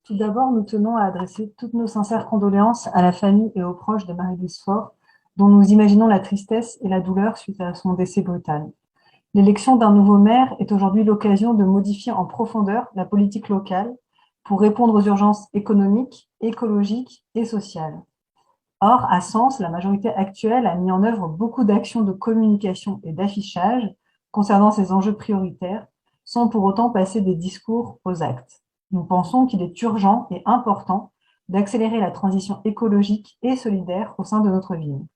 Tout d'abord, nous tenons à adresser toutes nos sincères condoléances à la famille et aux proches de Marie-Louise Faure, dont nous imaginons la tristesse et la douleur suite à son décès brutal. L'élection d'un nouveau maire est aujourd'hui l'occasion de modifier en profondeur la politique locale pour répondre aux urgences économiques, écologiques et sociales. Or, à Sens, la majorité actuelle a mis en œuvre beaucoup d'actions de communication et d'affichage concernant ces enjeux prioritaires, sans pour autant passer des discours aux actes. Nous pensons qu'il est urgent et important d'accélérer la transition écologique et solidaire au sein de notre ville.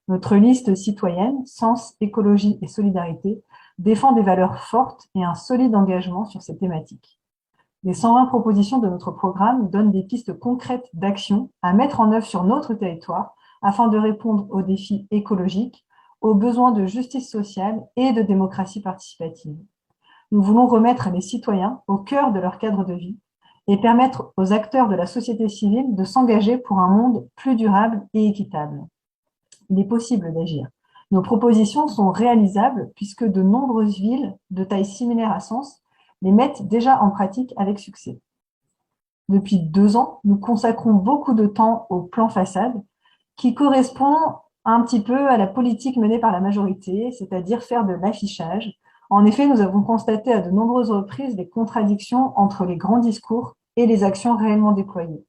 Notre liste citoyenne, Sens, écologie et solidarité, défend des valeurs fortes et un solide engagement sur ces thématiques. Les 120 propositions de notre programme donnent des pistes concrètes d'action à mettre en œuvre sur notre territoire afin de répondre aux défis écologiques, aux besoins de justice sociale et de démocratie participative. Nous voulons remettre les citoyens au cœur de leur cadre de vie et permettre aux acteurs de la société civile de s'engager pour un monde plus durable et équitable. Il est possible d'agir. Nos propositions sont réalisables puisque de nombreuses villes de taille similaire à Sens les mettent déjà en pratique avec succès. Depuis 2 ans, nous consacrons beaucoup de temps au plan façade qui correspond un petit peu à la politique menée par la majorité, c'est-à-dire faire de l'affichage. En effet, nous avons constaté à de nombreuses reprises les contradictions entre les grands discours et les actions réellement déployées.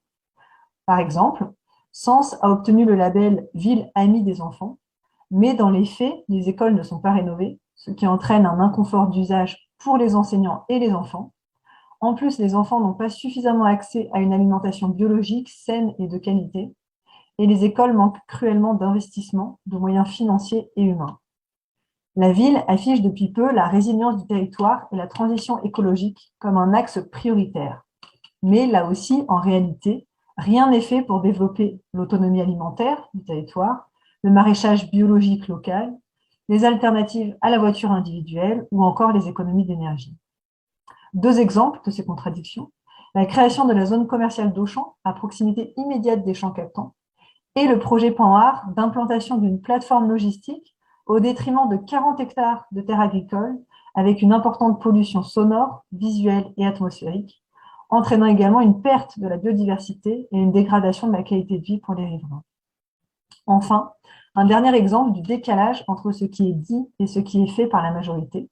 Par exemple, Sens a obtenu le label Ville amie des enfants, mais dans les faits, les écoles ne sont pas rénovées, ce qui entraîne un inconfort d'usage pour les enseignants et les enfants. En plus, les enfants n'ont pas suffisamment accès à une alimentation biologique, saine et de qualité, et les écoles manquent cruellement d'investissement, de moyens financiers et humains. La ville affiche depuis peu la résilience du territoire et la transition écologique comme un axe prioritaire. Mais là aussi, en réalité, rien n'est fait pour développer l'autonomie alimentaire du territoire, le maraîchage biologique local, les alternatives à la voiture individuelle ou encore les économies d'énergie. 2 exemples de ces contradictions, la création de la zone commerciale d'Auchan à proximité immédiate des champs captants et le projet Panhard d'implantation d'une plateforme logistique au détriment de 40 hectares de terres agricoles avec une importante pollution sonore, visuelle et atmosphérique, entraînant également une perte de la biodiversité et une dégradation de la qualité de vie pour les riverains. Enfin, un dernier exemple du décalage entre ce qui est dit et ce qui est fait par la majorité.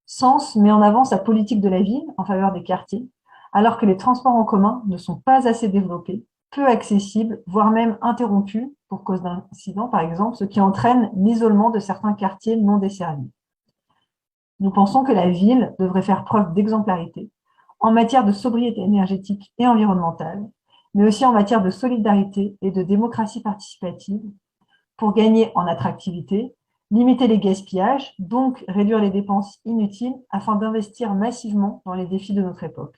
Sens met en avant sa politique de la ville en faveur des quartiers, alors que les transports en commun ne sont pas assez développés, peu accessibles, voire même interrompus pour cause d'incidents, par exemple, ce qui entraîne l'isolement de certains quartiers non desservis. Nous pensons que la ville devrait faire preuve d'exemplarité en matière de sobriété énergétique et environnementale, mais aussi en matière de solidarité et de démocratie participative pour gagner en attractivité, limiter les gaspillages, donc réduire les dépenses inutiles afin d'investir massivement dans les défis de notre époque.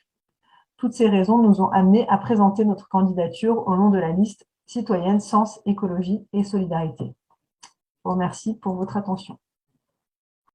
Toutes ces raisons nous ont amenés à présenter notre candidature au nom de la liste citoyenne Sens, écologie et solidarité. Je vous remercie pour votre attention.